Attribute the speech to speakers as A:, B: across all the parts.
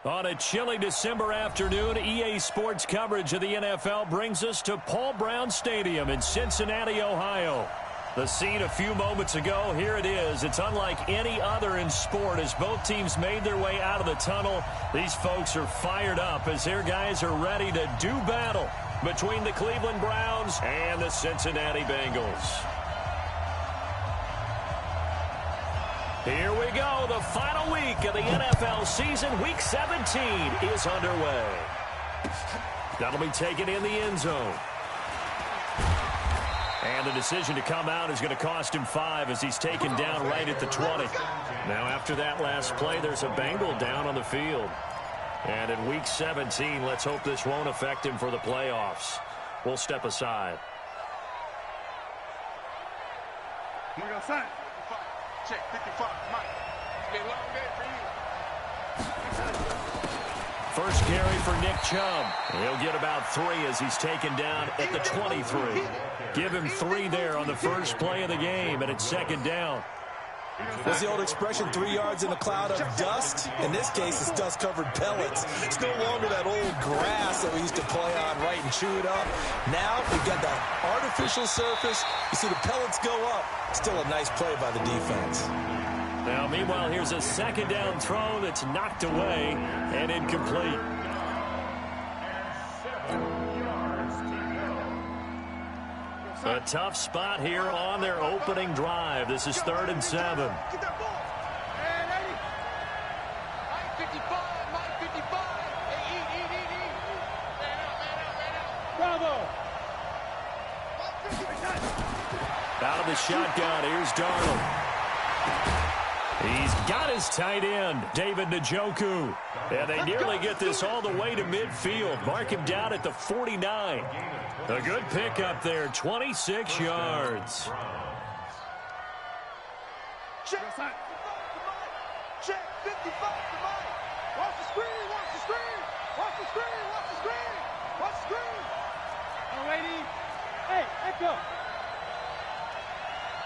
A: On a chilly December afternoon, EA Sports coverage of the NFL brings us to Paul Brown Stadium in Cincinnati, Ohio. The scene a few moments ago, here it is. It's unlike any other in sport as both teams made their way out of the tunnel. These folks are fired up as their guys are ready to do battle between the Cleveland Browns and the Cincinnati Bengals. Here we go. The final week of the NFL season. Week 17 is underway. That'll be taken in the end zone. And the decision to come out is going to cost him 5 as he's taken down right at the 20. Now after that last play, there's a Bengal down on the field. And in Week 17, let's hope this won't affect him for the playoffs. We'll step aside.
B: Check 55, Mike. It's been a long day for you.
A: First carry for Nick Chubb. He'll get about 3 as he's taken down at the 23. Give him 3 there on the first play of the game, and it's second down.
C: What's the old expression, 3 yards in a cloud of dust? In this case, it's dust-covered pellets. It's no longer that old grass that we used to play on, right, and chew it up. Now, we've got that artificial surface. You see the pellets go up. Still a nice play by the defense.
A: Now, meanwhile, here's a second down throw that's knocked away and incomplete. A tough spot here on their opening drive. This is 3rd and 7.
B: Get that ball. Hey, lady. Mike 55, Mike 55. Hey, eat. Man out. Bravo.
A: Out of the shotgun, here's Darnold. He's got his tight end, David Njoku. And they nearly get this all the way to midfield. Mark him down at the 49. A good pickup there, 26 yards.
B: Check 55 Check 55 to Mike. Watch the screen. Watch the screen. Watch the screen. Watch the screen. Watch the screen. All righty. Hey, let go.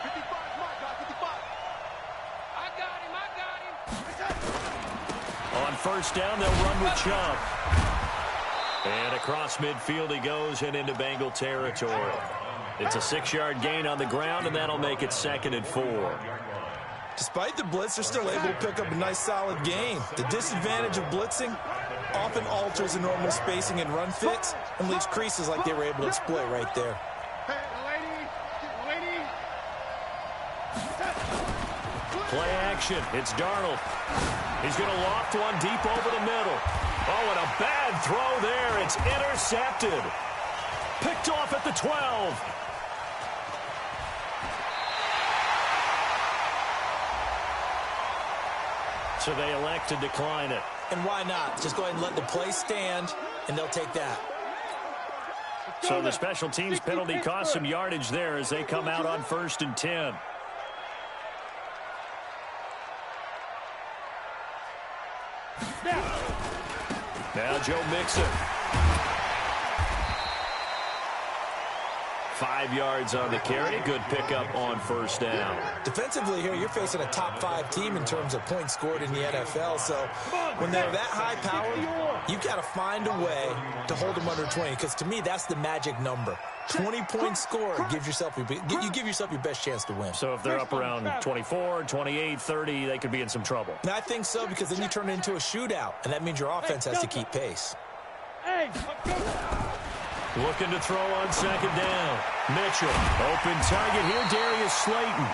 B: 55 Mike, guy. 55. I got him.
A: On first down, they'll run with Chubb. And across midfield he goes and into Bengal territory. It's a 6-yard gain on the ground, and that'll make it 2nd and 4.
C: Despite the blitz, they're still able to pick up a nice, solid gain. The disadvantage of blitzing often alters the normal spacing and run fits and leaves creases like they were able to exploit right there.
B: Hey, lady.
A: Play action. It's Darnold. He's going to loft one deep over the middle. Oh, and a bad throw there. It's intercepted. Picked off at the 12. So they elect to decline it.
C: And why not? Just go ahead and let the play stand, and they'll take that.
A: So the special teams penalty cost some yardage there as they come out on 1st and 10. Now Joe Mixon. 5 yards on the carry. Good pickup on first down.
C: Defensively here, you're facing a top 5 team in terms of points scored in the NFL. So when they're that high powered, you got to find a way to hold them under 20. Because to me, that's the magic number. 20 points scored gives yourself you give yourself your best chance to win.
A: So if they're up around 24, 28, 30, they could be in some trouble.
C: And I think so, because then you turn it into a shootout, and that means your offense has to keep pace.
A: Looking to throw on 2nd down. Mitchell, open target here, Darius Slayton.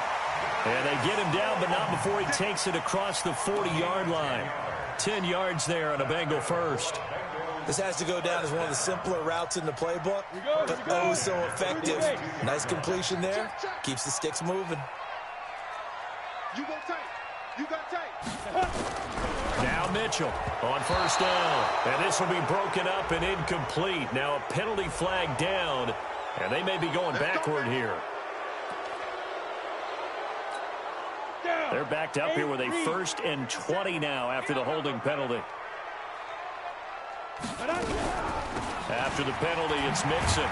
A: And they get him down, but not before he takes it across the 40-yard line. 10 yards there on a Bengal first.
C: This has to go down as one of the simpler routes in the playbook, but oh so effective. Nice completion there. Keeps the sticks moving.
B: You got tight. You got tight.
A: Now Mitchell on first down. And this will be broken up and incomplete. Now a penalty flag down, and they may be going backward here. They're backed up here with a 1st and 20 now after the holding penalty. After the penalty, it's Mixon.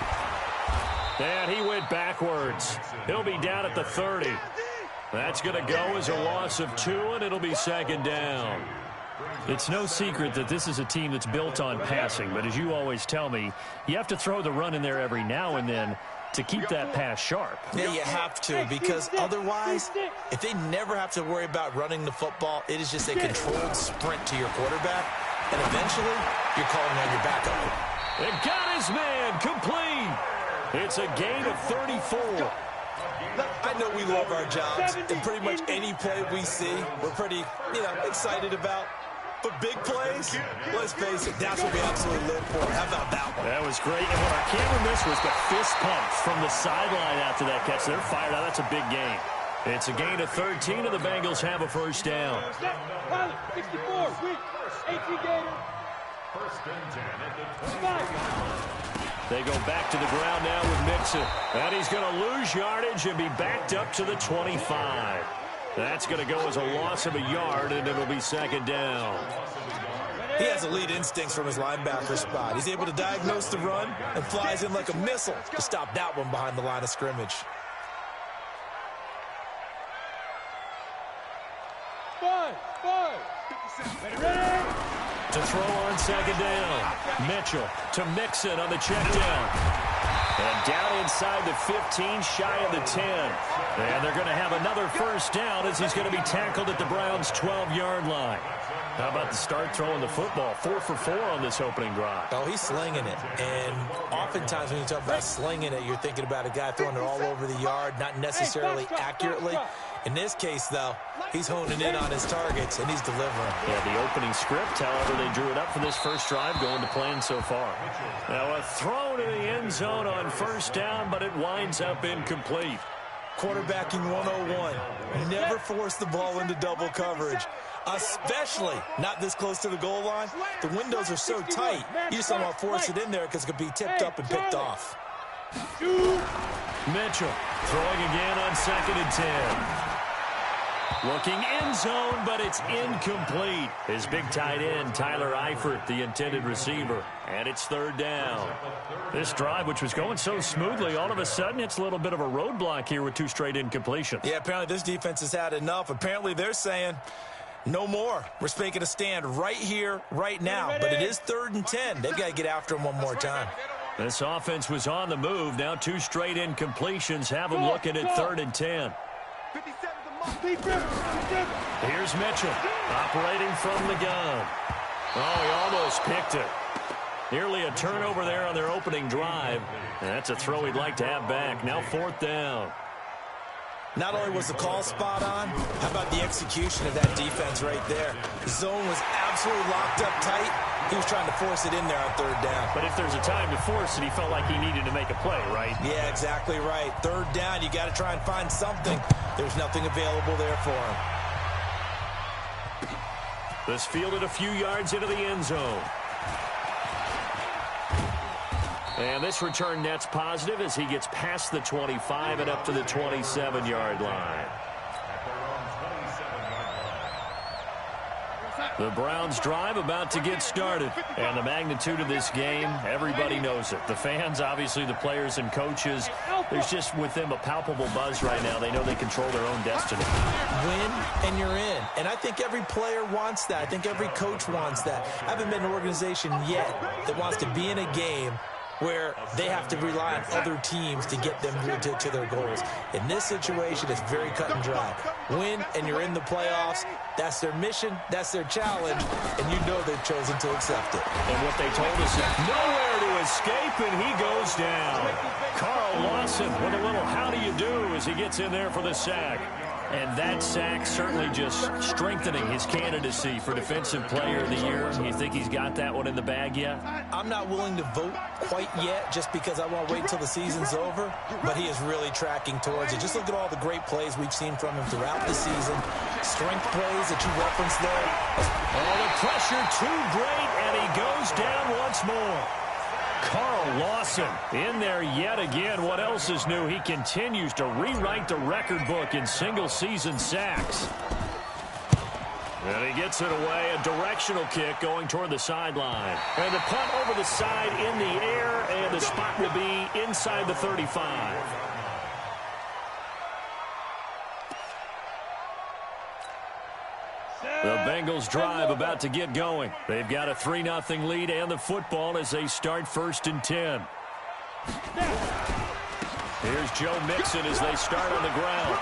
A: And he went backwards. He'll be down at the 30. That's going to go as a loss of 2, and it'll be 2nd down. It's no secret that this is a team that's built on passing, but as you always tell me, you have to throw the run in there every now and then to keep that pass sharp.
C: Yeah, you have to, because otherwise, if they never have to worry about running the football, it is just a controlled sprint to your quarterback, and eventually, you're calling on your backup.
A: It got his man complete. It's a gain of 34.
C: I know we love our jobs, and pretty much any play we see, we're pretty, excited about. But big plays, let's face it, that's what we absolutely live for. How about that one?
A: That was great. And what our camera missed was the fist pump from the sideline after that catch. They're fired out. That's a big gain. It's a gain of 13, and the Bengals have a first down.
B: 64, weak, 18 gainer. First and 10 at the 25.
A: They go back to the ground now with Mixon. And he's going to lose yardage and be backed up to the 25. That's going to go as a loss of a yard, and it'll be second down.
C: He has elite instincts from his linebacker spot. He's able to diagnose the run and flies in like a missile to stop that one behind the line of scrimmage.
B: Ready?
A: To throw on second down. Mitchell to Mixon on the check down. And down inside the 15, shy of the 10. And they're going to have another first down as he's going to be tackled at the Browns' 12-yard line. How about the start throwing the football? 4 for 4 on this opening drive.
C: Oh, he's slinging it. And oftentimes when you talk about slinging it, you're thinking about a guy throwing it all over the yard, not necessarily accurately. In this case, though, he's honing in on his targets, and he's delivering.
A: Yeah, the opening script, however, they drew it up for this first drive, going to plan so far. Now a throw to the end zone on first down, but it winds up incomplete.
C: Quarterbacking 101. Never force the ball into double coverage, especially not this close to the goal line. The windows are so tight, you just don't want to force it in there because it could be tipped up and picked off.
A: Mitchell throwing again on second and 10. Looking end zone, but it's incomplete. His big tight end, Tyler Eifert, the intended receiver. And it's third down. This drive, which was going so smoothly, all of a sudden it's a little bit of a roadblock here with 2 straight incompletions.
C: Yeah, apparently this defense has had enough. Apparently they're saying, no more. We're making a stand right here, right now. But it is 3rd and 10. They've got to get after him one more time.
A: This offense was on the move. Now 2 straight incompletions have them looking at 3rd and 10. Here's Mitchell operating from the gun. Oh, he almost picked it. Nearly a turnover there on their opening drive. And that's a throw he'd like to have back. Now 4th down.
C: Not only was the call spot on, how about the execution of that defense right there? The zone was absolutely locked up tight. He was trying to force it in there on 3rd down.
A: But if there's a time to force it, he felt like he needed to make a play, right?
C: Yeah, exactly right. 3rd down, you got to try and find something. There's nothing available there for him.
A: This fielded a few yards into the end zone. And this return net's positive as he gets past the 25 and up to the 27-yard line. The Browns drive about to get started. And the magnitude of this game, everybody knows it. The fans, obviously the players and coaches, there's just with them a palpable buzz right now. They know they control their own destiny.
C: Win and you're in. And I think every player wants that. I think every coach wants that. I haven't been in an organization yet that wants to be in a game where they have to rely on other teams to get them to their goals. In this situation, it's very cut and dry. Win, and you're in the playoffs. That's their mission. That's their challenge. And you know they've chosen to accept it.
A: And what they told us is nowhere to escape, and he goes down. Carl Lawson with a little how do you do as he gets in there for the sack. And that sack certainly just strengthening his candidacy for Defensive Player of the Year. You think he's got that one in the bag yet?
C: I'm not willing to vote quite yet just because I want to wait until the season's over, but he is really tracking towards it. Just look at all the great plays we've seen from him throughout the season. Strength plays that you referenced there.
A: Oh, the pressure too great, and he goes down once more. Carl Lawson in there yet again. What else is new? He continues to rewrite the record book in single-season sacks. And he gets it away. A directional kick going toward the sideline. And the punt over the side in the air, and the spot will be inside the 35. The Bengals drive about to get going. They've got a 3-0 lead and the football as they start 1st and 10. Here's Joe Mixon as they start on the ground.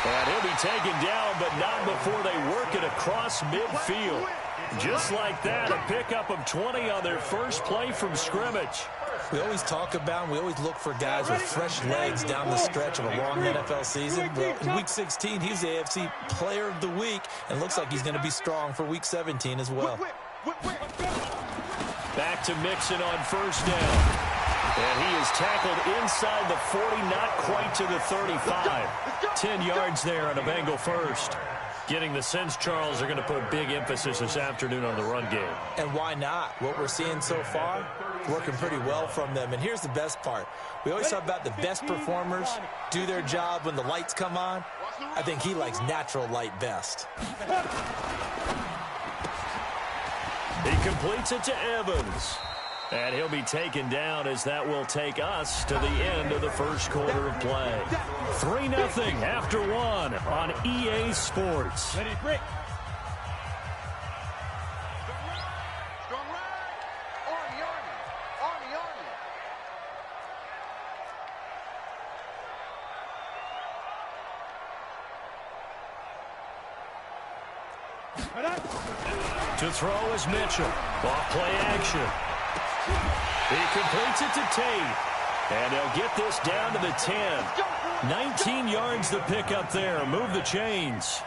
A: And he'll be taken down, but not before they work it across midfield. Just like that, a pickup of 20 on their first play from scrimmage.
C: We always talk about, we always look for guys with fresh legs down the stretch of a long NFL season. Well, in Week 16, he's the AFC Player of the Week, and looks like he's going to be strong for Week 17 as well.
A: Back to Mixon on 1st down. And he is tackled inside the 40, not quite to the 35. 10 yards there on a Bengal first. Getting the sense, Charles, are going to put big emphasis this afternoon on the run game.
C: And why not? What we're seeing so far, working pretty well from them. And here's the best part. We always talk about the best performers do their job when the lights come on. I think he likes natural light best.
A: He completes it to Evans. And he'll be taken down as that will take us to the end of the first quarter of play. 3-0 after 1 on EA Sports.
B: Ready, break. Strong right. Army. To throw is Mitchell. Off play action. He completes it to Tate. And they'll get this down to the 10. 19 yards the pickup there. Move the chains.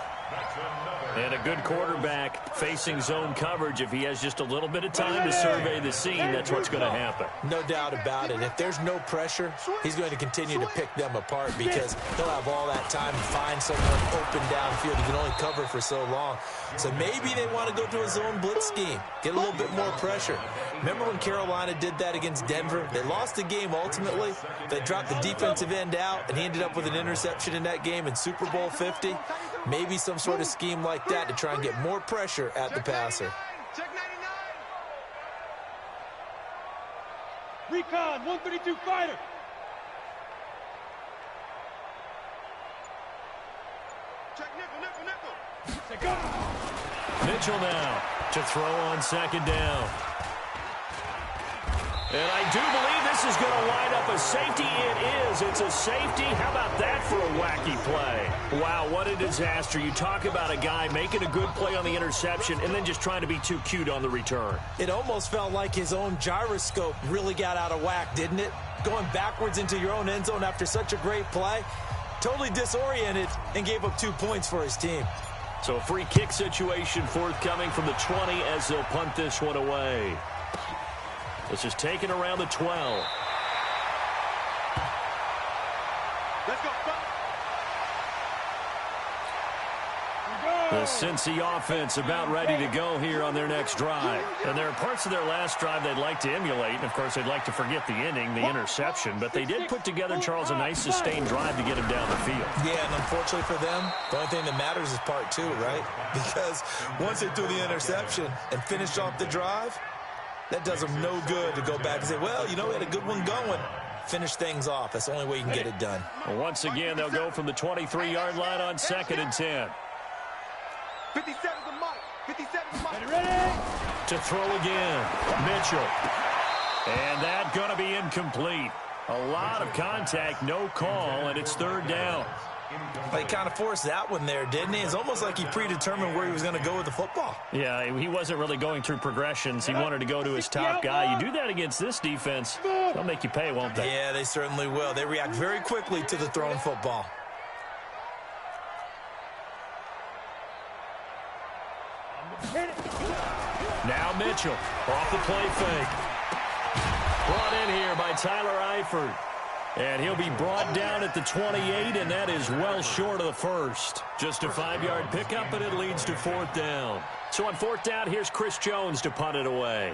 B: And a good quarterback facing zone coverage. If he has just a little bit of time to survey the scene, that's what's going to happen.
C: No doubt about it. If there's no pressure, he's going to continue to pick them apart because he'll have all that time to find someone open downfield. He can only cover for so long. So maybe they want to go to a zone blitz scheme, get a little bit more pressure. Remember when Carolina did that against Denver? They lost the game ultimately. They dropped the defensive end out, and he ended up with an interception in that game in Super Bowl 50. Maybe some sort of scheme like that to try and get more pressure at the passer.
B: Check 99. Recon, 132 fighter. Check nickel.
A: Mitchell now to throw on 2nd down. And I do believe this is going to line up a safety. It is. It's a safety. How about that for a wacky play? Wow, what a disaster. You talk about a guy making a good play on the interception and then just trying to be too cute on the return.
C: It almost felt like his own gyroscope really got out of whack, didn't it? Going backwards into your own end zone after such a great play. Totally disoriented and gave up 2 points for his team.
A: So a free kick situation forthcoming from the 20 as they'll punt this one away. This is taken around the 12.
B: Let's go.
A: The Cincy offense about ready to go here on their next drive. And there are parts of their last drive they'd like to emulate. And, of course, they'd like to forget the inning, the interception. But they did put together, Charles, a nice sustained drive to get him down the field.
C: Yeah, and unfortunately for them, the only thing that matters is part 2, right? Because once they threw the interception and finished off the drive, that does them no good to go back and say, well, you know, we had a good one going. Finish things off. That's the only way you can get it done.
A: Well, once again, they'll go from the 23-yard line on 2nd and 10.
B: 57 the mic. 57 the mic. Ready?
A: To throw again. Mitchell. And that going to be incomplete. A lot of contact, no call, and it's 3rd down.
C: Well, he kind of forced that one there, didn't he? It's almost like he predetermined where he was going to go with the football.
A: Yeah, he wasn't really going through progressions. He wanted to go to his top guy. You do that against this defense, they'll make you pay, won't they?
C: Yeah, they certainly will. They react very quickly to the thrown football.
A: Now Mitchell off the play fake. Brought in here by Tyler Eifert. And he'll be brought down at the 28, and that is well short of the first. Just a 5-yard pickup, and it leads to 4th down. So on 4th down, here's Chris Jones to punt it away.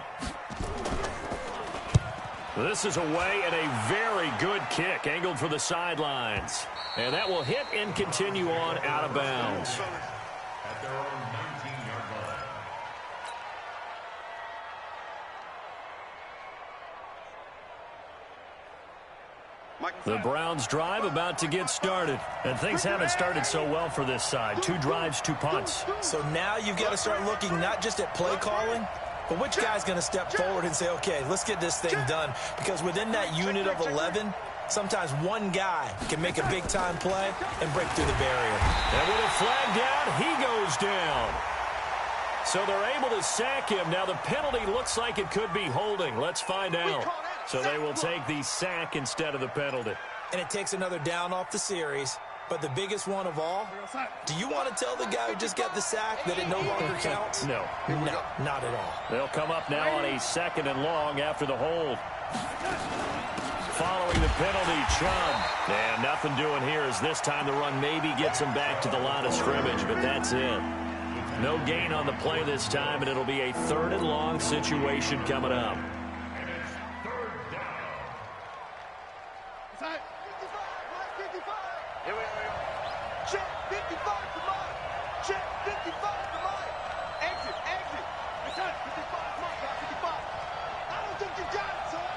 A: This is away and a very good kick, angled for the sidelines. And that will hit and continue on out of bounds. The Browns drive about to get started. And things haven't started so well for this side. 2 drives, 2 punts.
C: So now you've got to start looking not just at play calling, but which guy's going to step forward and say, okay, let's get this thing done. Because within that unit of 11, sometimes one guy can make a big-time play and break through the barrier.
A: And with a flag down, he goes down. So they're able to sack him. Now the penalty looks like it could be holding. Let's find out. So they will take the sack instead of the penalty.
C: And it takes another down off the series. But the biggest one of all, do you want to tell the guy who just got the sack that it no longer counts?
A: No.
C: No, not at all.
A: They'll come up now on a 2nd and long after the hold. Following the penalty, Chubb. And nothing doing here as this time the run maybe gets him back to the line of scrimmage, but that's it. No gain on the play this time, and it'll be a 3rd and long situation coming up.
B: Check 55 to Mike. Check 55 to Mike. Exit, exit. Return 55 Mike. 55. I don't think you got it, son.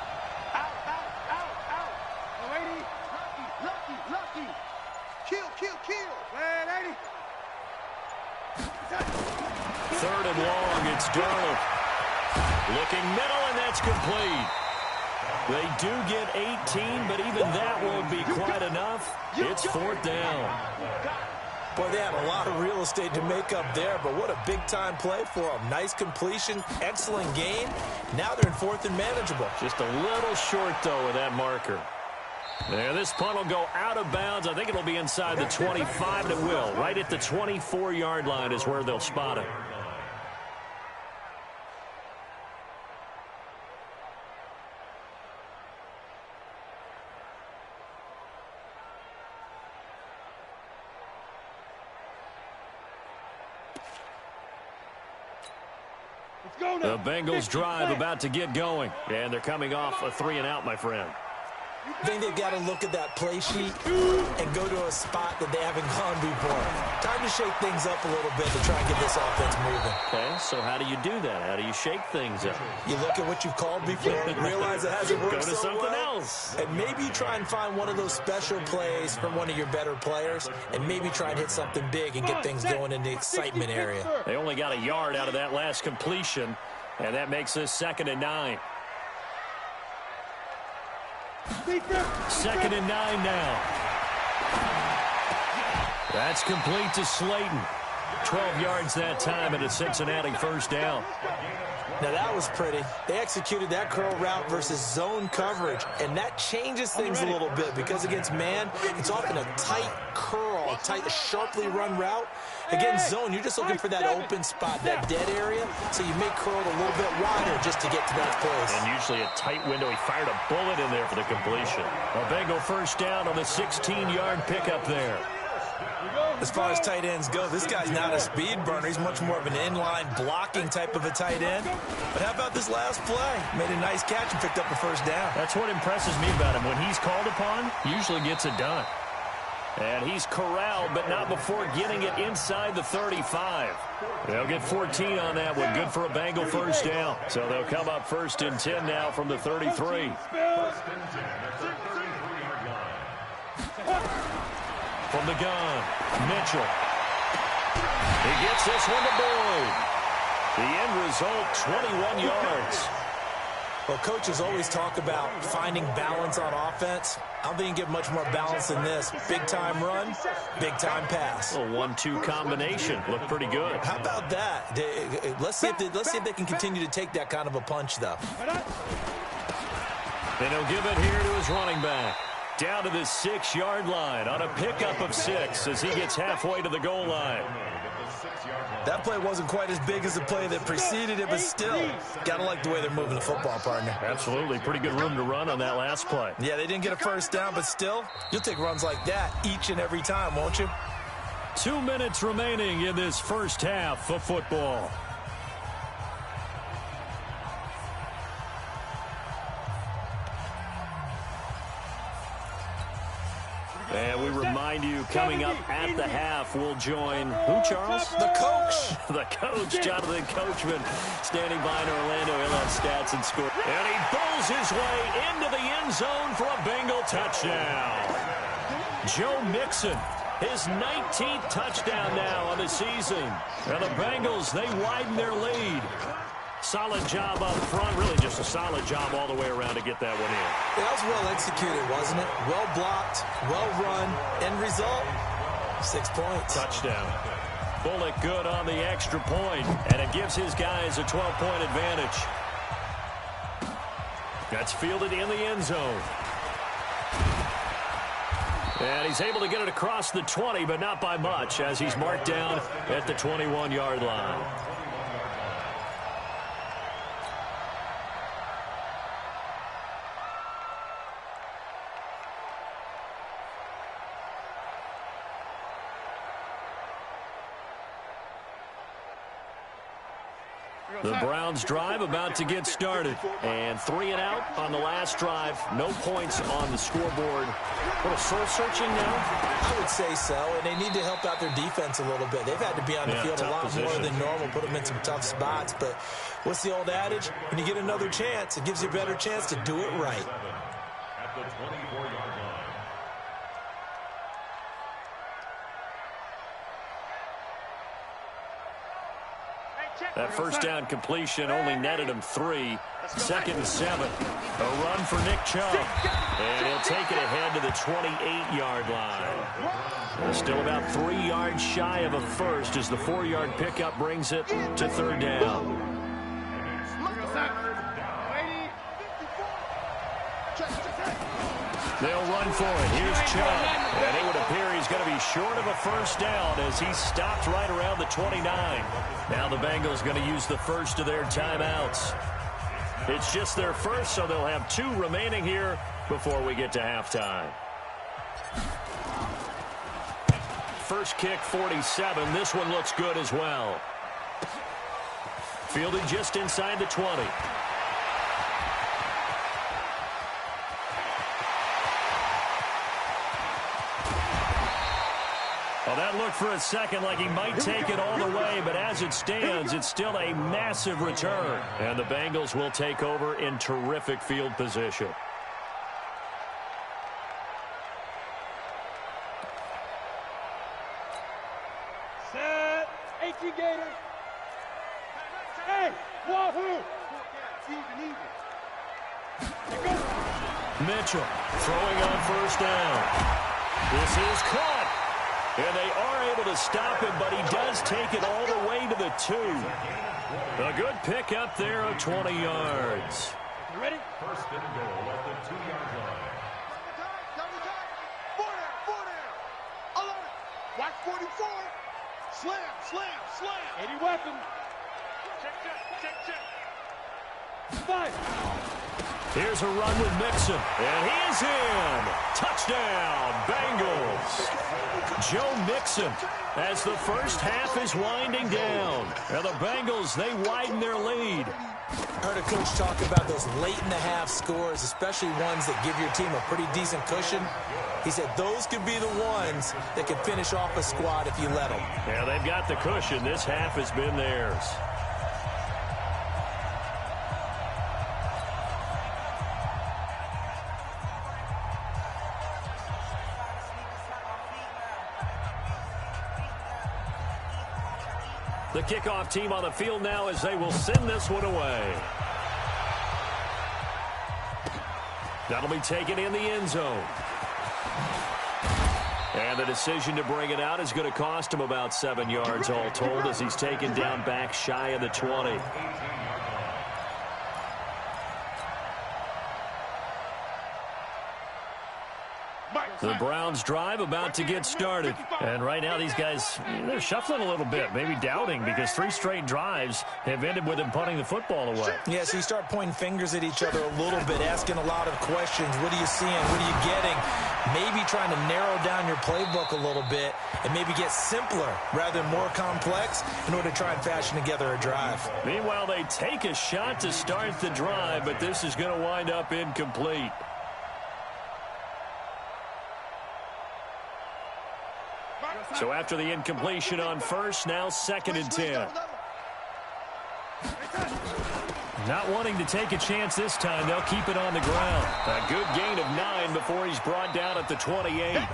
B: Out, out, out, out. Alrighty. Lucky, lucky, lucky. Kill, kill, kill. 80.
A: 3rd and long, it's Darnold. Looking middle, and that's complete. They do get 18, but even that won't be quite enough. It's 4th down.
C: Boy, they had a lot of real estate to make up there, but what a big-time play for them. Nice completion, excellent game. Now they're in 4th and manageable.
A: Just a little short, though, with that marker. There, this punt will go out of bounds. I think it'll be inside the 25, and it will. Right at the 24-yard line is where they'll spot it. The Bengals drive about to get going, and they're coming off a 3-and-out, my friend.
C: I think they've got to look at that play sheet and go to a spot that they haven't gone before. Time to shake things up a little bit to try and get this offense moving.
A: Okay, so how do you do that? How do you shake things up?
C: You look at what you've called before, realize it hasn't worked
A: Go to
C: so
A: something
C: well,
A: else.
C: and maybe try and find one of those special plays from one of your better players, and maybe try and hit something big and get things going in the excitement area.
A: They only got a yard out of that last completion, and that makes this 2nd and 9. 2nd and 9 now. That's complete to Slayton. 12 yards that time and a Cincinnati 1st down.
C: Now that was pretty. They executed that curl route versus zone coverage, and that changes things a little bit because against man, it's often a tight curl, tight, sharply run route. Against zone, you're just looking for that open spot, that dead area, so you may curl it a little bit wider just to get to that place.
A: And usually a tight window. He fired a bullet in there for the completion. A Bengal 1st down on the 16-yard pickup there.
C: As far as tight ends go, this guy's not a speed burner. He's much more of an inline blocking type of a tight end. But how about this last play? Made a nice catch and picked up a 1st down.
A: That's what impresses me about him. When he's called upon, he usually gets it done. And he's corralled, but not before getting it inside the 35. They'll get 14 on that one. Good for a Bengal 1st down. So they'll come up 1st and 10 now from the 33. From the gun, Mitchell. He gets this one to Boyd. The end result, 21 yards.
C: Well, coaches always talk about finding balance on offense. I don't think you can get much more balance than this. Big-time run, big-time pass.
A: A 1-2 combination. Looked pretty good.
C: How about that? Let's see if they can continue to take that kind of a punch, though.
A: And he'll give it here to his running back. Down to the 6-yard line on a pickup of 6 as he gets halfway to the goal line.
C: That play wasn't quite as big as the play that preceded it, but still, got to like the way they're moving the football, partner.
A: Absolutely. Pretty good room to run on that last play.
C: Yeah, they didn't get a 1st down, but still, you'll take runs like that each and every time, won't you?
A: 2 minutes remaining in this 1st half of football. And we remind remind you, coming up at the half, we'll join who, Charles?
C: The coach.
A: The coach, Jonathan Coachman, standing by in Orlando. He'll have stats and score. And he bowls his way into the end zone for a Bengal touchdown. Joe Mixon, his 19th touchdown now on the season. And the Bengals, they widen their lead. Solid job up front, really just a solid job all the way around to get that one in.
C: That was well executed, wasn't it? Well blocked, well run. End result, 6 points.
A: Touchdown. Bullock good on the extra point, and it gives his guys a 12-point advantage. That's fielded in the end zone. And he's able to get it across the 20, but not by much, as he's marked down at the 21-yard line. The Browns drive about to get started. And 3 and out on the last drive. No points on the scoreboard. A little soul-searching now?
C: I would say so, and they need to help out their defense a little bit. They've had to be on the field a lot more than normal, put them in some tough spots. But what's the old adage? When you get another chance, it gives you a better chance to do it right.
D: At the 24-yard line.
A: That first down completion only netted him 3. 2nd and 7. A run for Nick Chubb. And he'll take it ahead to the 28-yard line. Still about 3 yards shy of a first as the 4-yard pickup brings it to 3rd down. They'll run for it. Here's Chubb. And it would appear he's going to be short of a first down as he stopped right around the 29. Now the Bengals going to use the first of their timeouts. It's just their first, so they'll have 2 remaining here before we get to halftime. First kick, 47. This one looks good as well. Fielded just inside the 20. Well, that looked for a second like he might take it all the way, but as it stands, it's still a massive return. And the Bengals will take over in terrific field position.
B: Set. 18 Gators. Hey, wahoo!
A: Mitchell throwing on first down. This is caught. And they are able to stop him, but he does take it all the way to the 2. A good pick up there of 20 yards.
B: You ready?
D: First and goal at the 2-yard line.
B: Watch 44. Slam, slam, slam. 80 weapon. Check. 5.
A: Here's a run with Mixon, and he is in. Touchdown, Bengals. Joe Mixon as the first half is winding down. And the Bengals, they widen their lead.
C: I heard a coach talk about those late-in-the-half scores, especially ones that give your team a pretty decent cushion. He said those could be the ones that could finish off a squad if you let them.
A: Yeah, they've got the cushion. This half has been theirs. The kickoff team on the field now as they will send this one away. That'll be taken in the end zone. And the decision to bring it out is going to cost him about 7 yards all told as he's taken down back shy of the 20. The Browns drive about to get started. And right now these guys, they're shuffling a little bit, maybe doubting because 3 straight drives have ended with them punting the football away.
C: Yeah, so you start pointing fingers at each other a little bit, asking a lot of questions. What are you seeing? What are you getting? Maybe trying to narrow down your playbook a little bit and maybe get simpler rather than more complex in order to try and fashion together a drive.
A: Meanwhile, they take a shot to start the drive, but this is going to wind up incomplete. So after the incompletion on first, now 2nd and 10. Not wanting to take a chance this time, they'll keep it on the ground. A good gain of 9 before he's brought down at the 28.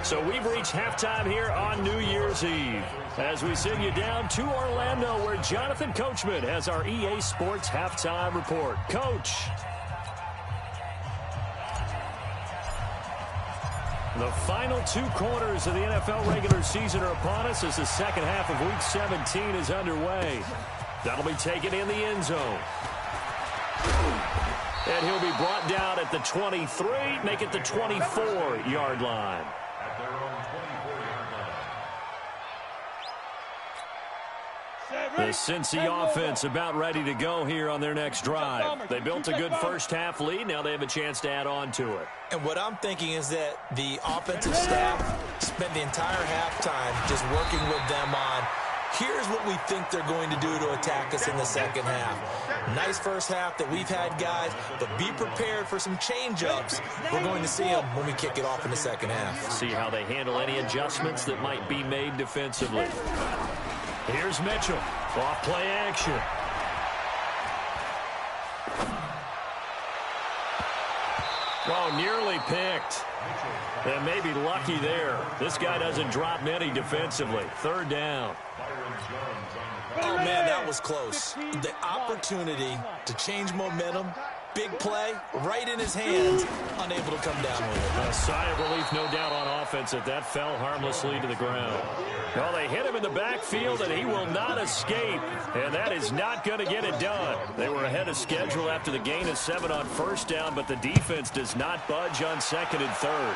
A: So we've reached halftime here on New Year's Eve. As we send you down to Orlando, where Jonathan Coachman has our EA Sports halftime report. Coach. The final 2 quarters of the NFL regular season are upon us as the second half of Week 17 is underway. That'll be taken in the end zone. And he'll be brought down at the 23, make it the 24-yard line.
D: At their own 24-yard line.
A: The Cincy offense about ready to go here on their next drive. They built a good first-half lead. Now they have a chance to add on to it.
C: And what I'm thinking is that the offensive staff spent the entire halftime just working with them on, here's what we think they're going to do to attack us in the second half. Nice first half that we've had, guys, but be prepared for some change-ups. We're going to see them when we kick it off in the second half.
A: See how they handle any adjustments that might be made defensively. Here's Mitchell. Off play action. Oh, nearly picked. And maybe lucky there. This guy doesn't drop many defensively. 3rd down.
C: Oh, man, that was close. The opportunity to change momentum, big play, right in his hands, unable to come down with it.
A: A sigh of relief, no doubt, on offense that fell harmlessly to the ground. Well, they hit him in the backfield, and he will not escape. And that is not going to get it done. They were ahead of schedule after the gain of 7 on first down, but the defense does not budge on 2nd and 3rd.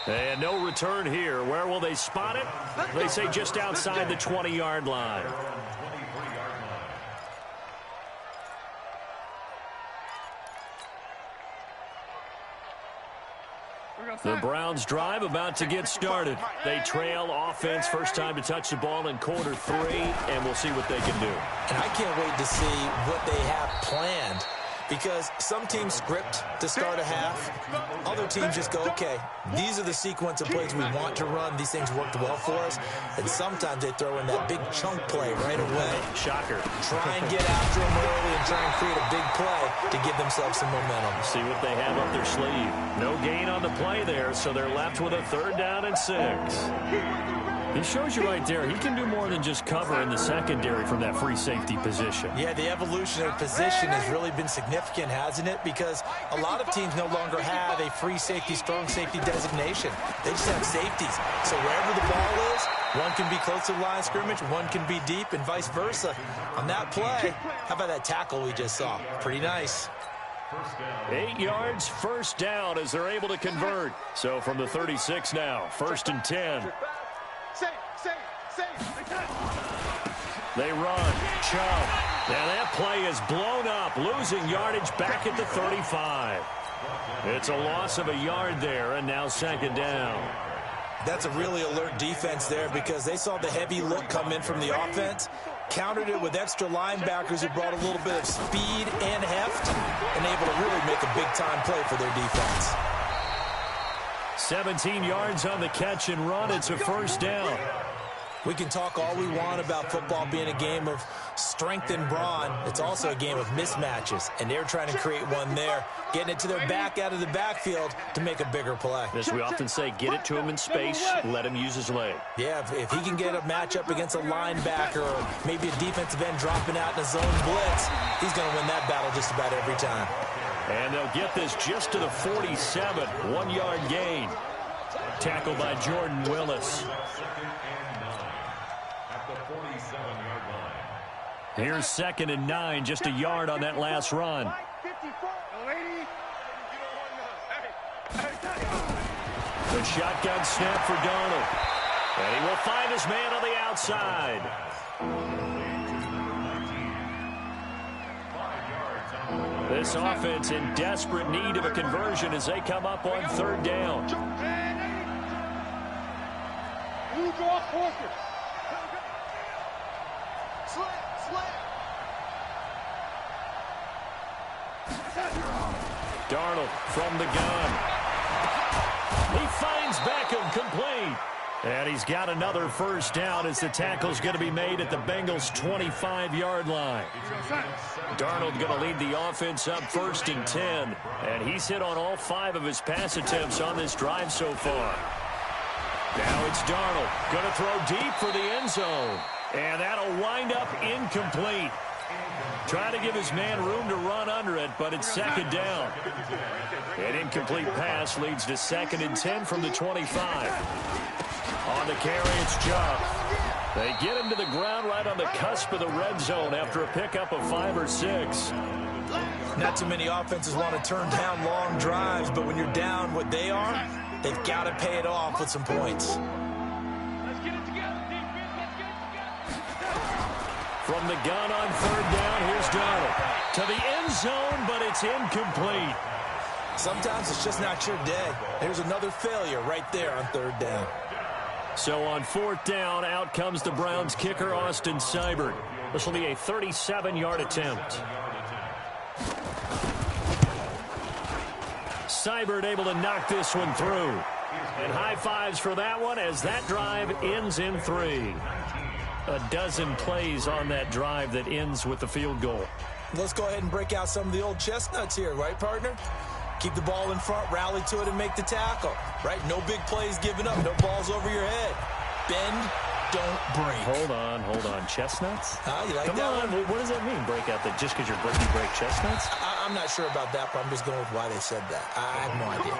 A: And no return here. Where will they spot it? They say just outside the 20-yard line. The Browns drive about to get started. They trail offense, first time to touch the ball in quarter 3, and we'll see what they can do.
C: And I can't wait to see what they have planned, because some teams script to start a half. Other teams just go, okay, these are the sequence of plays we want to run. These things worked well for us. And sometimes they throw in that big chunk play right away.
A: Shocker.
C: Try and get after them early and try and create a big play to give themselves some momentum.
A: See what they have up their sleeve. No gain on the play there, so they're left with a 3rd down and 6. He shows you right there, he can do more than just cover in the secondary from that free safety position.
C: Yeah, the evolution of position has really been significant, hasn't it? Because a lot of teams no longer have a free safety, strong safety designation. They just have safeties. So wherever the ball is, one can be close to the line of scrimmage, one can be deep, and vice versa. On that play, how about that tackle we just saw? Pretty nice.
A: 8 yards, first down as they're able to convert. So from the 36 now, 1st and 10. They run. Chubb. Now that play is blown up, losing yardage back at the 35. It's a loss of a yard there, and now 2nd down.
C: That's a really alert defense there, because they saw the heavy look come in from the offense, countered it with extra linebackers who brought a little bit of speed and heft, and able to really make a big-time play for their defense.
A: 17 yards on the catch and run. It's a 1st down.
C: We can talk all we want about football being a game of strength and brawn. It's also a game of mismatches, and they're trying to create one there, getting it to their back out of the backfield to make a bigger play.
A: As we often say, get it to him in space, let him use his leg.
C: Yeah, if he can get a matchup against a linebacker or maybe a defensive end dropping out in a zone blitz, he's going to win that battle just about every time.
A: And they'll get this just to the 47, 1-yard gain. Tackled by Jordan Willis. Here's 2nd and 9, just a yard on that last run. The shotgun snap for Darnold. And he will find his man on the outside. This offense in desperate need of a conversion as they come up on 3rd down. Darnold from the gun. He finds Beckham complete. And he's got another first down as the tackle's going to be made at the Bengals' 25-yard line. Darnold going to lead the offense up 1st and 10. And he's hit on all 5 of his pass attempts on this drive so far. Now it's Darnold. Going to throw deep for the end zone. And that'll wind up incomplete. Trying to give his man room to run under it, but it's 2nd down. An incomplete pass leads to 2nd and 10 from the 25. On the carry, it's Chubb. They get him to the ground right on the cusp of the red zone after a pickup of 5 or 6.
C: Not too many offenses want to turn down long drives, but when you're down what they are, they've got to pay it off with some points.
B: Let's get it together, defense. Let's get it together.
A: From the gun on 3rd down, here's Darnold. To the end zone, but it's incomplete.
C: Sometimes it's just not your day. There's another failure right there on 3rd down.
A: So on 4th down, out comes the Browns kicker, Austin Seibert. This will be a 37-yard attempt. Seibert able to knock this one through. And high fives for that one as that drive ends in 3. A dozen plays on that drive that ends with the field goal.
C: Let's go ahead and break out some of the old chestnuts here, right, partner? Keep the ball in front, rally to it, and make the tackle, right? No big plays given up, no balls over your head. Bend, don't break.
A: Hold on. Chestnuts?
C: You like
A: Come
C: that
A: on,
C: one?
A: what does that mean, break out that just because you're breaking break chestnuts?
C: I'm not sure about that, but I'm just going with why they said that. I have no idea.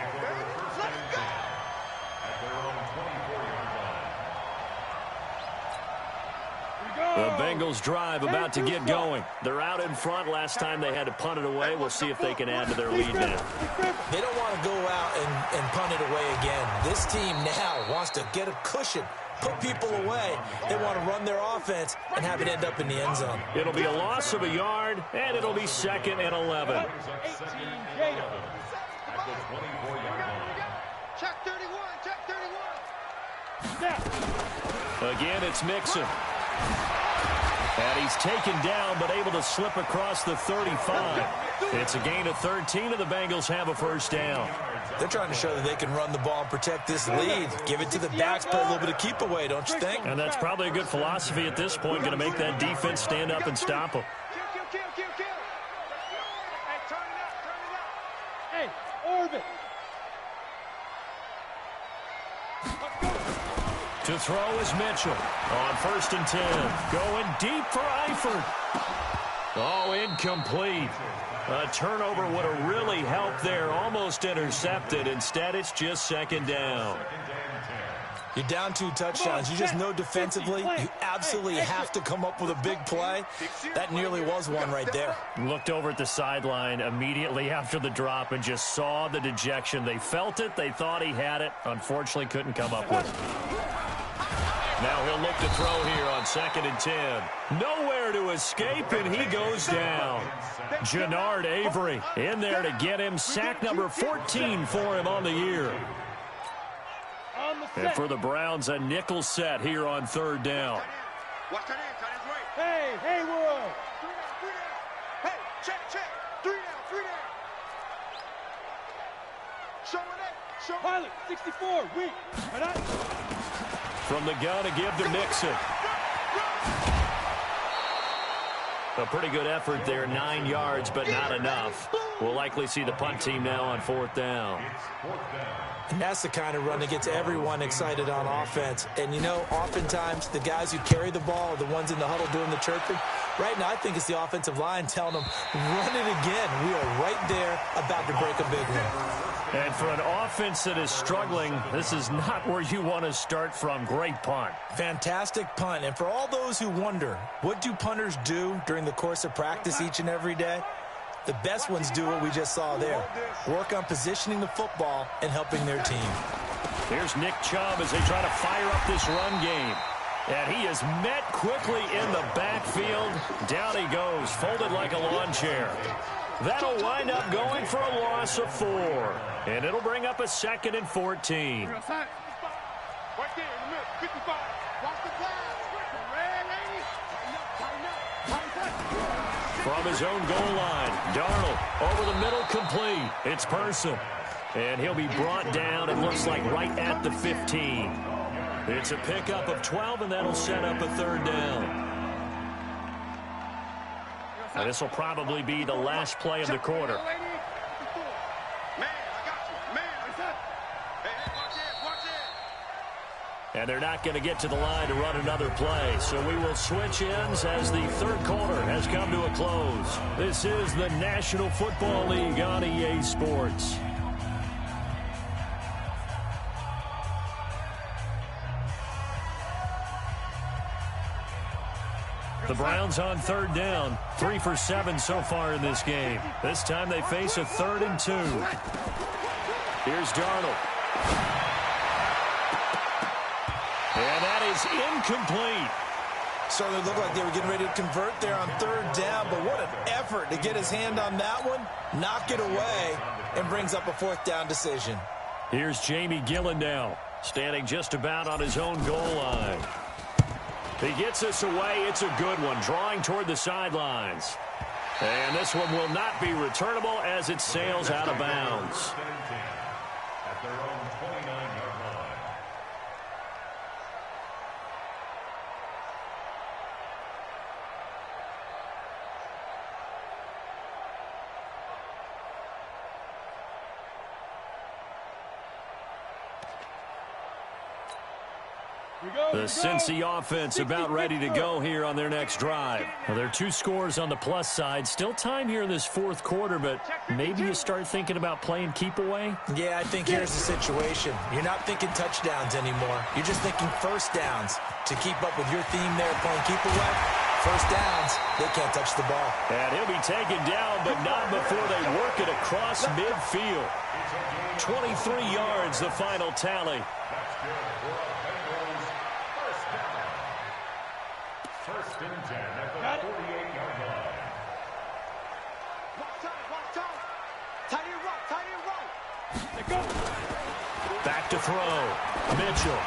A: The Bengals drive about to get going. They're out in front. Last time they had to punt it away. We'll see if they can add to their lead now.
C: They don't want to go out and punt it away again. This team now wants to get a cushion, put people away. They want to run their offense and have it end up in the end zone.
A: It'll be a loss of a yard, and it'll be 2nd and 11.
B: Check 31, check 31.
A: Again, it's Mixon. And he's taken down, but able to slip across the 35. It's a gain of 13, and the Bengals have a first down.
C: They're trying to show that they can run the ball and protect this lead. Give it to the backs, play a little bit of keep away, don't you think?
A: And that's probably a good philosophy at this point, going to make that defense stand up and stop them.
B: Kill. Hey, turn it up. Hey, orbit.
A: To throw is Mitchell on 1st and 10. Going deep for Eifert. Oh, incomplete. A turnover would have really helped there. Almost intercepted. Instead, it's just 2nd down.
C: You're down 2 touchdowns. You just know defensively you absolutely have to come up with a big play. That nearly was one right there.
A: Looked over at the sideline immediately after the drop and just saw the dejection. They felt it. They thought he had it. Unfortunately, couldn't come up with it. Now he'll look to throw here on 2nd and 10. Nowhere to escape, and he goes down. Jannard Avery in there to get him. Sack number 14 for him on the year. And for the Browns, a nickel set here on 3rd down.
B: Watch that in, cut his way. Hey, World. 3 down. Hey, check. 3 down. Show it up. Pilot, 64, weak.
A: From the gun to give to Mixon. A pretty good effort there, 9 yards, but not enough. We'll likely see the punt team now on 4th down.
C: And that's the kind of run that gets everyone excited on offense. And, you know, oftentimes the guys who carry the ball are the ones in the huddle doing the chirping. Right now, I think it's the offensive line telling them, run it again. We are right there about to break a big one.
A: And for an offense that is struggling, this is not where you want to start from. Great punt.
C: Fantastic punt. And for all those who wonder, what do punters do during the course of practice each and every day? The best ones do what we just saw there. Work on positioning the football and helping their team.
A: Here's Nick Chubb as they try to fire up this run game. And he is met quickly in the backfield. Down he goes, folded like a lawn chair. That'll wind up going for a loss of 4. And it'll bring up a 2nd and 14.
B: Right there in the middle, 55. Watch the pass. Red lady. Tighten up.
A: From his own goal line, Darnold over the middle, complete. It's Person. And he'll be brought down, it looks like, right at the 15. It's a pickup of 12, and that'll set up a third down. And this will probably be the last play of the quarter.
B: Man, I got you. Man, what's up? Hey, watch it, watch it.
A: And they're not going to get to the line to run another play. So we will switch ends as the third quarter has come to a close. This is the National Football League on EA Sports. The Browns on third down, 3 for 7 so far in this game. This time they face a 3rd and 2. Here's Darnold. And that is incomplete.
C: Certainly looked like they were getting ready to convert there on third down, but what an effort to get his hand on that one, knock it away, and brings up a 4th down decision.
A: Here's Jamie Gillen now, standing just about on his own goal line. He gets us away. It's a good one, drawing toward the sidelines. And this one will not be returnable as it sails out of bounds.
D: At their own 29-yard line.
A: The Cincy offense about ready to go here on their next drive. Well, there are 2 scores on the plus side. Still time here in this 4th quarter, but maybe you start thinking about playing keep away?
C: Yeah, I think here's the situation. You're not thinking touchdowns anymore. You're just thinking first downs. To keep up with your theme there, playing keep away, first downs, they can't touch the ball.
A: And he'll be taken down, but not before they work it across midfield. 23 yards, the final tally.
D: First and 10 at the 48-yard line.
B: Watch time. Tight end right. Let go.
A: Back to throw. Mitchell.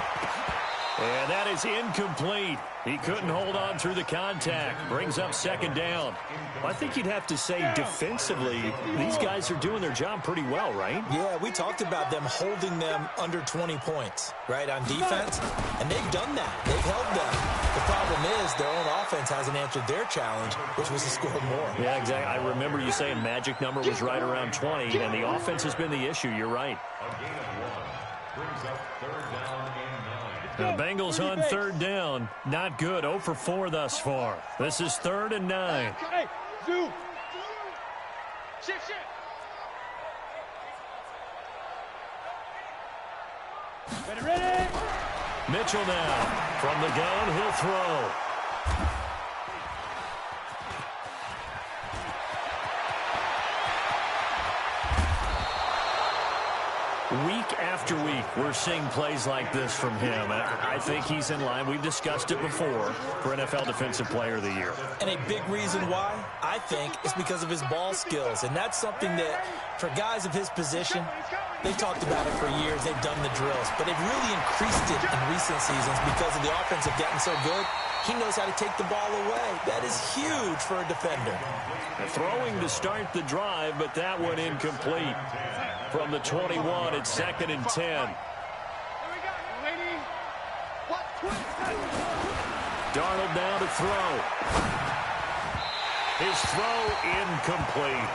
A: And that is incomplete. He couldn't hold on through the contact. Brings up 2nd down. I think you'd have to say defensively, these guys are doing their job pretty well, right?
C: Yeah, we talked about them holding them under 20 points, right, on defense. And they've done that. They've held them. The problem is their own offense hasn't answered their challenge, which was to score more.
A: Yeah, exactly. I remember you saying magic number was right around 20, and the offense has been the issue. You're right.
D: A gain of 1 brings up 3rd down and 9.
A: The Bengals on 3rd down. Not good. 0 for 4 thus far. This is 3rd and 9.
B: Hey, zoom. Shift. Ready.
A: Mitchell now. From the gun, he'll throw. Week after week, we're seeing plays like this from him. I think he's in line. We've discussed it before for NFL Defensive Player of the Year.
C: And a big reason why, I think, is because of his ball skills. And that's something that, for guys of his position, they've talked about it for years. They've done the drills. But they've really increased it in recent seasons because of the offense have gotten so good. He knows how to take the ball away. That is huge for a defender.
A: Throwing to start the drive, but that one incomplete. From the 21, it's 2nd and 10.
B: Here we go. Lady. What?
A: Darnold now to throw. His throw incomplete.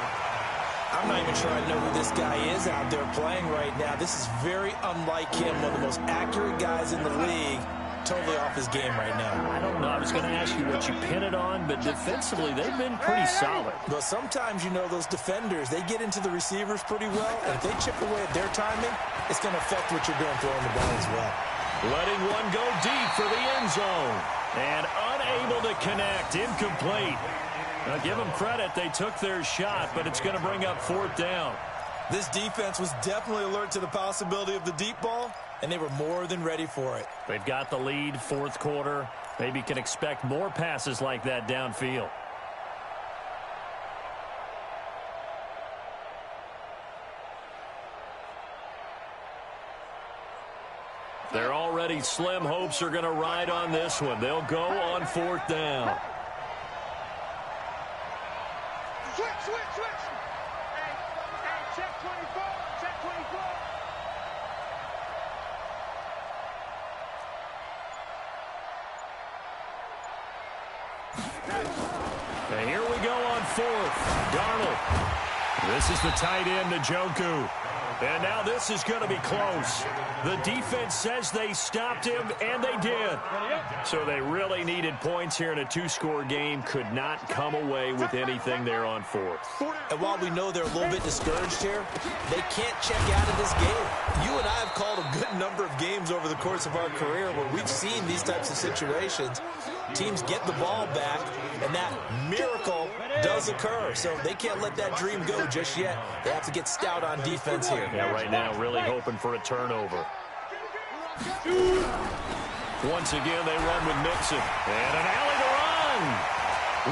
C: I'm not even sure I know who this guy is out there playing right now. This is very unlike him, one of the most accurate guys in the league. Totally off his game right now.
A: I don't know. I was going to ask you what you pin it on, but defensively, they've been pretty solid.
C: But sometimes, you know, those defenders, they get into the receivers pretty well, and if they chip away at their timing, it's going to affect what you're doing throwing the ball as well.
A: Letting one go deep for the end zone. And unable to connect. Incomplete. Now, give them credit. They took their shot, but it's going to bring up 4th down.
C: This defense was definitely alert to the possibility of the deep ball, and they were more than ready for it.
A: They've got the lead, 4th quarter. Maybe can expect more passes like that downfield. Their already slim hopes are going to ride on this one. They'll go on 4th down.
B: Switch. Hey, check 24. Check 24.
A: And here we go on fourth. Darnold. This is the tight end, Njoku. And now this is going to be close. The defense says they stopped him, and they did. So they really needed points here in a two-score game. Could not come away with anything there on fourth.
C: And while we know they're a little bit discouraged here, they can't check out of this game. You and I have called a good number of games over the course of our career where we've seen these types of situations. Teams get the ball back, and that miracle does occur. So they can't let that dream go just yet. They have to get stout on defense here.
A: Yeah, right now really hoping for a turnover. Once again, they run with Mixon. And an alley to run.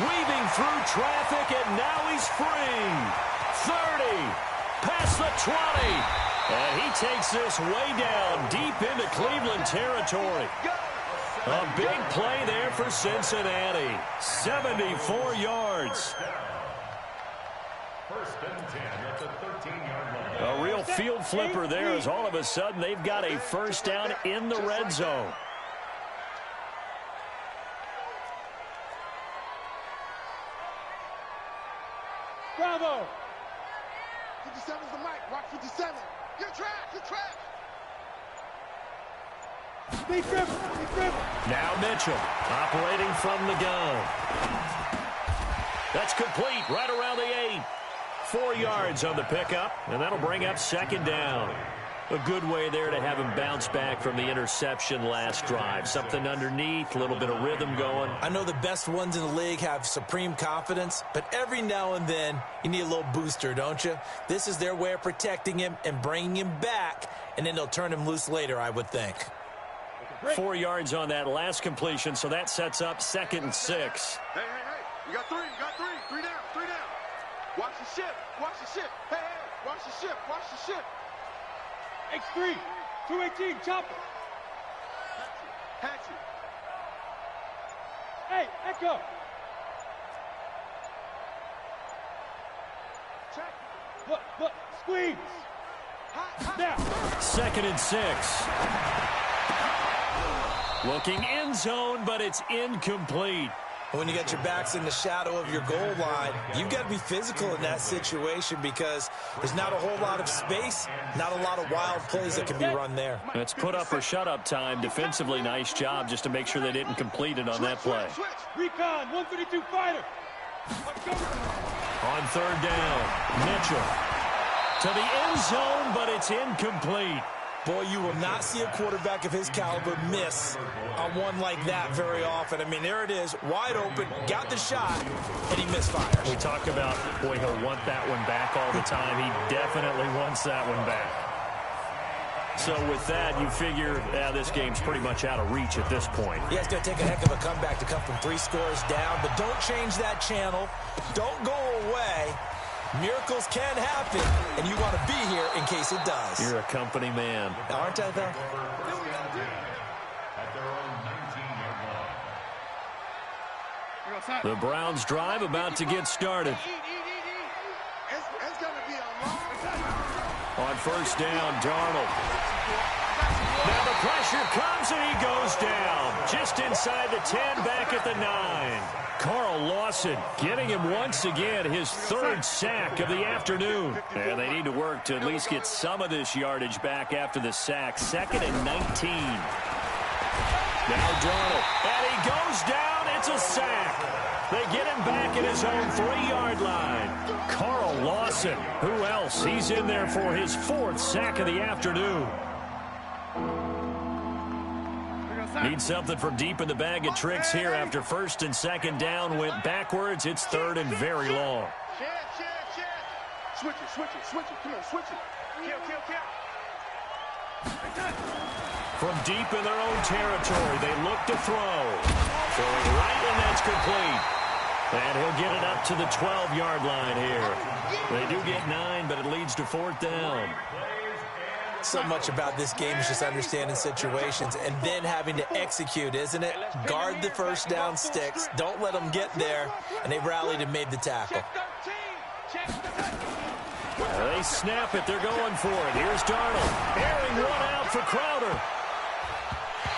A: Weaving through traffic, and now he's free. 30, past the 20. And he takes this way down, deep into Cleveland territory. A big play there for Cincinnati. 74 yards.
D: First and 10 at the 13-yard line.
A: A real field flipper there as all of a sudden they've got a first down in the red zone.
B: Bravo! 57's the mic. Watch 57. Good track. Good track. Big dribble. Big dribble.
A: Now Mitchell operating from the gun. That's complete right around the 8. 4 yards on the pickup, and that'll bring up second down. A good way there to have him bounce back from the interception last drive. Something underneath, a little bit of rhythm going.
C: I know the best ones in the league have supreme confidence, but every now and then you need a little booster, don't you? This is their way of protecting him and bringing him back, and then they'll turn him loose later, I would think.
A: 4 yards on that last completion, so that sets up 2nd and 6.
B: Hey. You got 3. You got 3. 3 down. 3 down. Watch the ship. Watch the ship. Hey. Watch the ship. Watch the ship. X3. 218. Chopper. Hatchet. Hey, Echo. Check. Look. Squeeze. Now.
A: 2nd and 6. Looking end zone, but it's incomplete.
C: When you got your backs in the shadow of your goal line, you've got to be physical in that situation because there's not a whole lot of space, not a lot of wild plays that can be run there.
A: It's put up or shut up time. Defensively, nice job just to make sure they didn't complete it on that play.
B: Recon, 132 fighter.
A: On 3rd down, Mitchell to the end zone, but it's incomplete.
C: Boy, you will not see a quarterback of his caliber miss on one like that very often. I mean, there it is, wide open, got the shot, and he misfires.
A: We talk about, boy, he'll want that one back all the time. He definitely wants that one back. So with that, you figure this game's pretty much out of reach at this point.
C: Yeah, it's going to take a heck of a comeback to come from 3 scores down, but don't change that channel. Don't go away. Miracles can happen, and you want to be here in case it does.
A: You're a company man.
C: Aren't I, though?
D: At their own 19-yard line.
A: The Browns drive about to get started.
B: It's going to be a long time.
A: On 1st down, Darnold. Now the pressure comes, and he goes down. Just inside the 10, back at the 9. Carl Lawson getting him once again his 3rd sack of the afternoon. And they need to work to at least get some of this yardage back after the sack. 2nd and 19. Now Darnold. And he goes down. It's a sack. They get him back at his own 3-yard line. Carl Lawson. Who else? He's in there for his 4th sack of the afternoon. Need something from deep in the bag of tricks here after 1st and 2nd down went backwards. It's 3rd and very long.
B: Switch it. Come on, switch it. Kill.
A: From deep in their own territory, they look to throw. Throwing right, and that's complete. And he'll get it up to the 12-yard line here. They do get 9, but it leads to 4th down.
C: So much about this game is just understanding situations and then having to execute, isn't it? Guard the 1st down sticks. Don't let them get there. And they rallied and made the tackle.
A: They snap it. They're going for it. Here's Darnold. Airing one out for Crowder.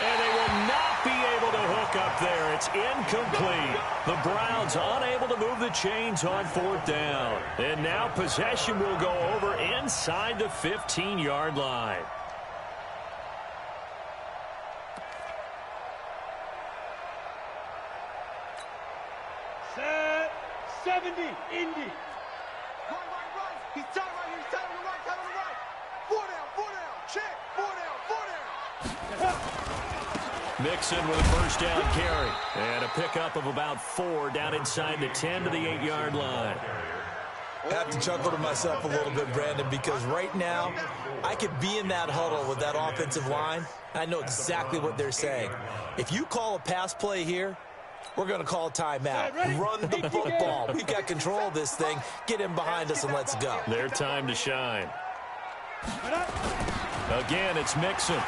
A: And they will not be able to hook up there. it's incomplete. The Browns unable to move the chains on 4th down. And now possession will go over inside the 15-yard line.
B: Set 70, Indy. Right. He's tight right here. He's tight on the right, tight on the right. 4 down. Check. 4 down.
A: Mixon with a first down carry. And a pickup of about 4 down inside the 10 to the 8-yard line.
C: I have to chuckle to myself a little bit, Brandon, because right now I could be in that huddle with that offensive line. I know exactly what they're saying. If you call a pass play here, we're going to call a timeout. Run the football. We've got control of this thing. Get in behind us and let's go.
A: Their time to shine. Again, it's Mixon.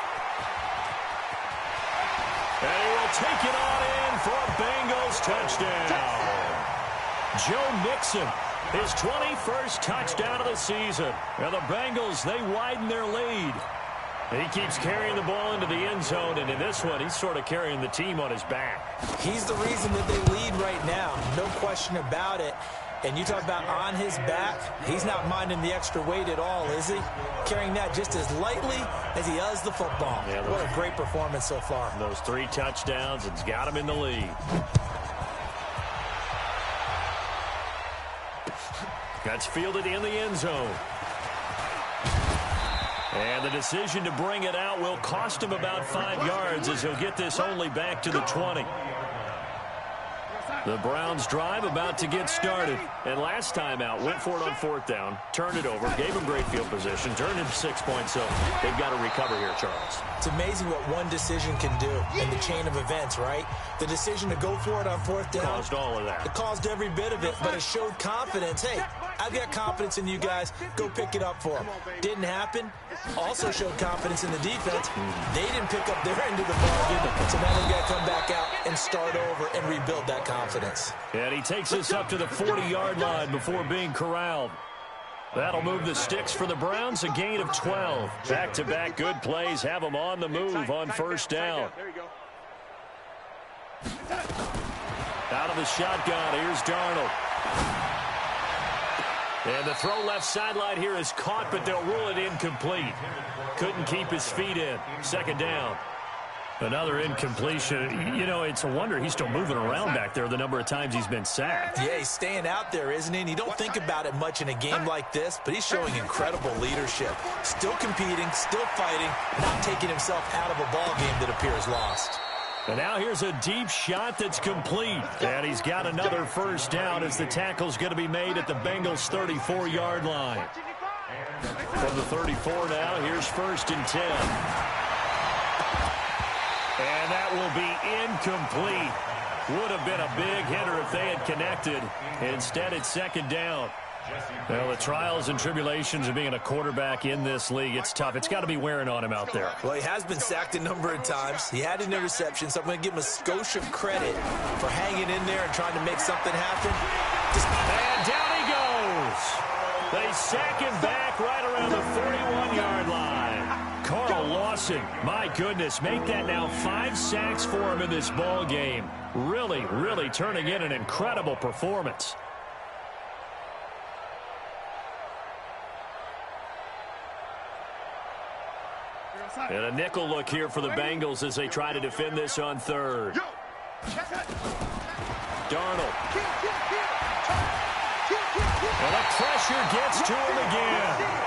A: And he will take it on in for a Bengals touchdown. Joe Mixon, his 21st touchdown of the season. Now the Bengals, they widen their lead. He keeps carrying the ball into the end zone, and in this one, he's sort of carrying the team on his back.
C: He's the reason that they lead right now. No question about it. And you talk about on his back, he's not minding the extra weight at all, is he? Carrying that just as lightly as he does the football. Yeah, what a great performance so far.
A: Those 3 touchdowns, it's got him in the lead. That's fielded in the end zone. And the decision to bring it out will cost him about 5 yards as he'll get this only back to the 20. The Browns drive about to get started. And last time out, went for it on 4th down, turned it over, gave him great field position, turned into 6 points. So they've got to recover here, Charles.
C: It's amazing what one decision can do in the chain of events, right? The decision to go for it on 4th down.
A: Caused all of that.
C: It caused every bit of it, but it showed confidence. Hey, I've got confidence in you guys. Go pick it up for them. Didn't happen. Also showed confidence in the defense. They didn't pick up their end of the bargain, so now they've got to come back out and start over and rebuild that confidence.
A: And he takes us up to the 40-yard line before being corralled. That'll move the sticks for the Browns, a gain of 12. Back-to-back good plays have them on the move on 1st down. Out of the shotgun, here's Darnold. And the throw left sideline here is caught, but they'll rule it incomplete. Couldn't keep his feet in. 2nd down. Another incompletion. You know, it's a wonder he's still moving around back there the number of times he's been sacked.
C: Yeah, he's staying out there, isn't he? And you don't think about it much in a game like this, but he's showing incredible leadership. Still competing, still fighting, not taking himself out of a ball game that appears lost.
A: And now here's a deep shot that's complete. And he's got another 1st down as the tackle's going to be made at the Bengals' 34-yard line. From the 34 now, here's 1st and 10. And that will be incomplete. Would have been a big hitter if they had connected. Instead, it's 2nd down. Well, the trials and tribulations of being a quarterback in this league, it's tough. It's got to be wearing on him out there.
C: Well, he has been sacked a number of times. He had an interception, so I'm going to give him a skosh of credit for hanging in there and trying to make something happen.
A: And down he goes. They sack him back right around the 41-yard line. Carl Lawson, my goodness, make that now 5 sacks for him in this ball game. Really, really turning in an incredible performance. And a nickel look here for the Bengals as they try to defend this on 3rd. Darnold. And the pressure gets to him again.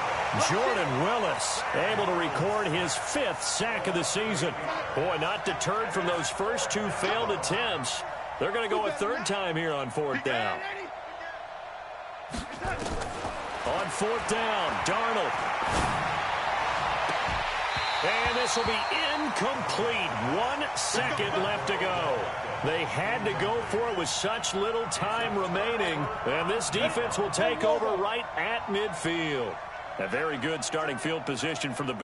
A: Jordan Willis able to record his 5th sack of the season. Boy, not deterred from those first 2 failed attempts. They're going to go a 3rd time here on 4th down. On 4th down, Darnold. And this will be incomplete. 1 second left to go. They had to go for it with such little time remaining. And this defense will take over right at midfield. A very good starting field position for the